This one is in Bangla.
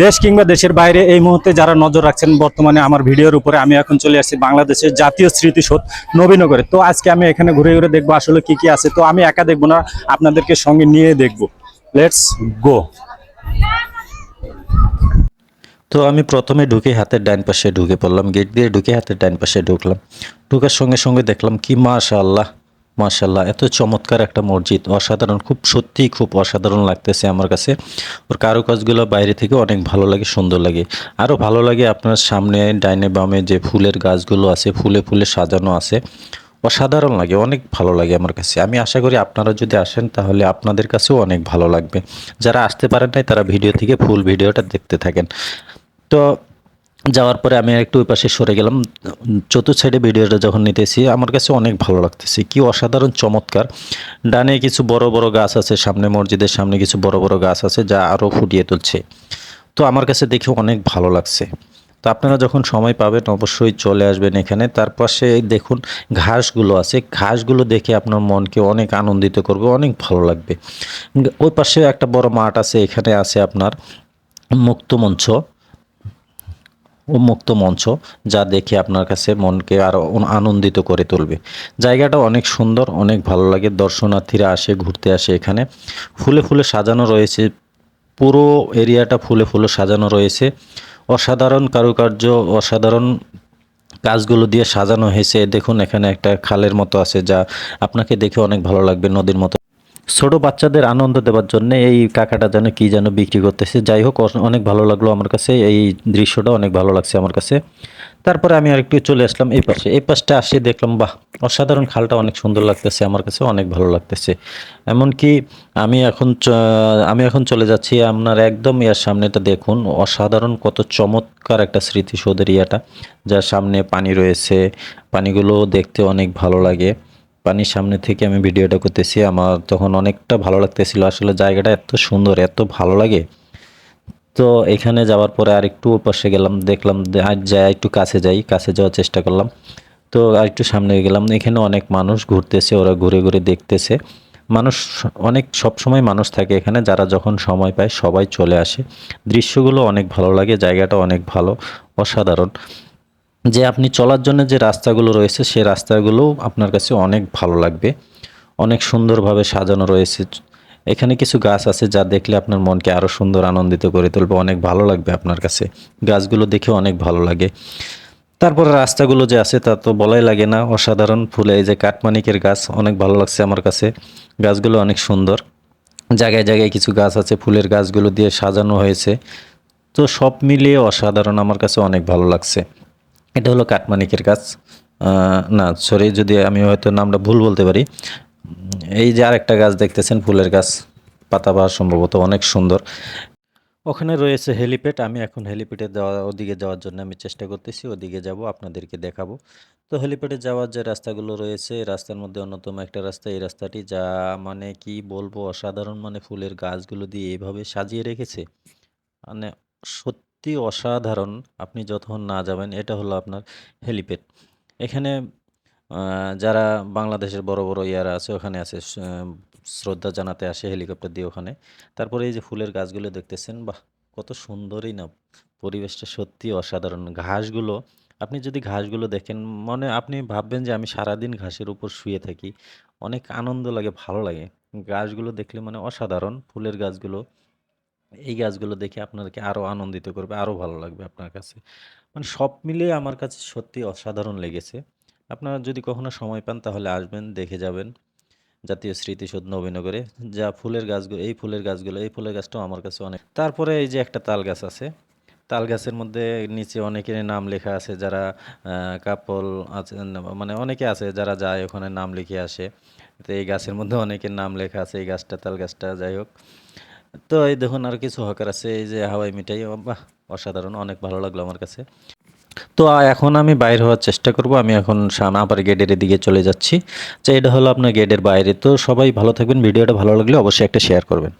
দেশ কিংবা দেশের বাইরে এই মুহূর্তে যারা নজর রাখছেন বর্তমানে আমার ভিডিওর উপরে, আমি এখন চলে আসছি বাংলাদেশের জাতীয় স্মৃতিসৌধ নবীনগরে। তো আজকে আমি এখানে ঘুরে ঘুরে দেখবো আসলে কি কি আছে। তো আমি একা দেখবো না, আপনাদেরকে সঙ্গে নিয়ে দেখবো। Let's go. তো আমি প্রথমে ঢুকে হাতের ডান পাশে ঢুকে পড়লাম, গেট দিয়ে ঢুকে হাতের ডান পাশে ঢুকলাম। ঢুকার সঙ্গে সঙ্গে দেখলাম কি মাশাআল্লাহ মাশাআল্লাহ, এত চমৎকার একটা মসজিদ, অসাধারণ, খুব সত্যিই খুব অসাধারণ লাগতেছে আমার কাছে। ওর কারুকাজগুলো বাইরে থেকে অনেক ভালো লাগে, সুন্দর লাগে। আরও ভালো লাগে আপনার সামনে ডাইনে বামে যে ফুলের গাছগুলো আছে, ফুলে ফুলে সাজানো আছে, অসাধারণ লাগে, অনেক ভালো লাগে আমার কাছে। আমি আশা করি আপনারা যদি আসেন তাহলে আপনাদের কাছেও অনেক ভালো লাগবে। যারা আসতে পারেন নাই তারা ভিডিও থেকে ফুল ভিডিওটা দেখতে থাকেন। তো যাওয়ার পরে আমি একটু ওই পাশে সরে গেলাম। চতুর্থ সাইডে ভিডিওটা যখন নিতেছি আমার কাছে অনেক ভালো লাগতেছে, কি অসাধারণ চমৎকার। ডানে কিছু বড় বড় গাছ আছে, সামনে মসজিদের সামনে কিছু বড় বড় গাছ আছে যা আরও ফুটিয়ে তুলছে। তো আমার কাছে দেখে অনেক ভালো লাগছে। তো আপনারা যখন সময় পাবেন অবশ্যই চলে আসবেন এখানে। তার পাশে দেখুন ঘাসগুলো আছে, ঘাসগুলো দেখে আপনার মনকে অনেক আনন্দিত করবে, অনেক ভালো লাগবে। ওই পাশে একটা বড় মাঠ আছে, এখানে আছে আপনার মুক্ত মঞ্চ ও মুক্ত মঞ্চ, যা দেখে আপনার কাছে মনকে আরও আনন্দিত করে তুলবে। জায়গাটা অনেক সুন্দর, অনেক ভালো লাগে। দর্শনার্থীরা আসে, ঘুরতে আসে। এখানে ফুলে ফুলে সাজানো রয়েছে, পুরো এরিয়াটা ফুলে ফুলে সাজানো রয়েছে। অসাধারণ কারুকার্য, অসাধারণ কাজগুলো দিয়ে সাজানো হয়েছে। দেখুন এখানে একটা খালের মতো আছে, যা আপনাকে দেখে অনেক ভালো লাগবে, নদীর মতো। ছোট বাচ্চাদের আনন্দ দেওয়ার জন্য এই কাকাটা যেন কি যেন বিক্রি করতেছে। যাই হোক, অনেক ভালো লাগলো আমার কাছে, এই দৃশ্যটা অনেক ভালো লাগছে আমার কাছে। তারপরে আমি আরেকটু চলে আসলাম এই পাশে। এই পাশটা আসে দেখলাম বাহ, অসাধারণ, খালটা অনেক সুন্দর লাগতেছে আমার কাছে, অনেক ভালো লাগতেছে। এমনকি আমি এখন চলে যাচ্ছি আপনার একদম ইয়ার সামনেটা দেখুন, অসাধারণ কত চমৎকার একটা স্মৃতিসৌধের ইয়াটা, যার সামনে পানি রয়েছে। পানিগুলো দেখতে অনেক ভালো লাগে। পানির সামনে থেকে আমি ভিডিওটা করতেছি, আমার তখন অনেকটা ভালো লাগতেছিল। আসলে জায়গাটা এত সুন্দর, এত ভালো লাগে। তো এখানে যাওয়ার পরে আরেকটু পাশে গেলাম, দেখলাম আজ যাই একটু কাছে যাই, কাছে যাওয়ার চেষ্টা করলাম। তো আরেকটু সামনে গেলাম, এখানে অনেক মানুষ ঘুরতেছে, ওরা ঘুরে ঘুরে দেখতেছে। মানুষ অনেক, সবসময় মানুষ থাকে এখানে, যারা যখন সময় পায় সবাই চলে আসে। দৃশ্যগুলো অনেক ভালো লাগে, জায়গাটা অনেক ভালো, অসাধারণ। যে আপনি চলার জন্য যে রাস্তাগুলো রয়েছে সেই রাস্তাগুলো আপনার কাছে অনেক ভালো লাগবে, অনেক সুন্দরভাবে সাজানো রয়েছে। এখানে কিছু গাছ আছে যা দেখলে আপনার মনকে আরও সুন্দর, আনন্দিত করে তুলবে, অনেক ভালো লাগবে আপনার কাছে। গাছগুলো দেখে অনেক ভালো লাগে। তারপরে রাস্তাগুলো যে আছে তা তো বলাই লাগে না, অসাধারণ। ফুলে এই যে কাঠমানিকের গাছ, অনেক ভালো লাগছে আমার কাছে। গাছগুলো অনেক সুন্দর, জায়গায় জায়গায় কিছু গাছ আছে, ফুলের গাছগুলো দিয়ে সাজানো হয়েছে। তো সব মিলিয়ে অসাধারণ, আমার কাছে অনেক ভালো লাগছে। এটা হলো কাঠমানিকের গাছ, না সরি, যদি আমি হয়তো নামটা ভুল বলতে পারি। এই যে আরেকটা গাছ দেখতেছেন, ফুলের গাছ, পাতাবাহার সম্ভবত, অনেক সুন্দর। ওখানে রয়েছে হেলিপ্যাড। আমি এখন হেলিপ্যাডে ওদিকে যাওয়ার জন্য আমি চেষ্টা করতেছি, ওদিকে যাব, আপনাদেরকে দেখাবো। তো হেলিপ্যাডে যাওয়ার যে রাস্তাগুলো রয়েছে, এই রাস্তার মধ্যে অন্যতম একটা রাস্তা এই রাস্তাটি, যা মানে কি বলবো, অসাধারণ। মানে ফুলের গাছগুলো দিয়ে এইভাবে সাজিয়ে রেখেছে, মানে সত্যি অসাধারণ। আপনি যতক্ষণ না যাবেন, এটা হলো আপনার হেলিপ্যাড। এখানে যারা বাংলাদেশের বড় বড় ইয়ারা আছে ওখানে আছে, শ্রদ্ধা জানাতে আসে হেলিকপ্টার দিয়ে ওখানে। তারপরে এই যে ফুলের গাছগুলো দেখতেছেন, বাহ, কত সুন্দরই না, পরিবেশটা সত্যি অসাধারণ। ঘাসগুলো, আপনি যদি ঘাসগুলো দেখেন, মনে আপনি ভাববেন যে আমি সারাদিন ঘাসের উপর শুয়ে থাকি। অনেক আনন্দ লাগে, ভালো লাগে। গাছগুলো দেখলে মানে অসাধারণ, ফুলের গাছগুলো। এই গাছগুলো দেখে আপনাকে আরও আনন্দিত করবে, আরও ভালো লাগবে আপনার কাছে। মানে সব মিলিয়ে আমার কাছে সত্যি অসাধারণ লেগেছে। আপনারা যদি কখনো সময় পান তাহলে আসবেন, দেখে যাবেন জাতীয় স্মৃতিসৌধ নবীনগরে। যা ফুলের গাছগুলো, এই ফুলের গাছগুলো, এই ফুলের গাছটাও আমার কাছে অনেক। তারপরে এই যে একটা তাল গাছ আছে, তাল গাছের মধ্যে নিচে অনেকের নাম লেখা আছে, যারা কাপল আছে, মানে অনেকে আছে যারা যায় ওখানে নাম লিখে আসে। তো এই গাছের মধ্যে অনেকের নাম লেখা আছে, এই গাছটা, তাল গাছটা, যাই হোক। তো এই দেখুন আর কিছু হকার আছে, এই যে হাওয়াই মিঠাই, বাহ, অসাধারণ, অনেক ভালো লাগলো আমার কাছে। তো এখন আমি বাইর হওয়ার চেষ্টা করব। আমি এখন আবার গেটের দিকে চলে যাচ্ছি। তো এটা হলো আপনার গেটের বাইরে। তো সবাই ভালো থাকবেন, ভিডিওটা ভালো লাগলে অবশ্যই একটা শেয়ার করবেন।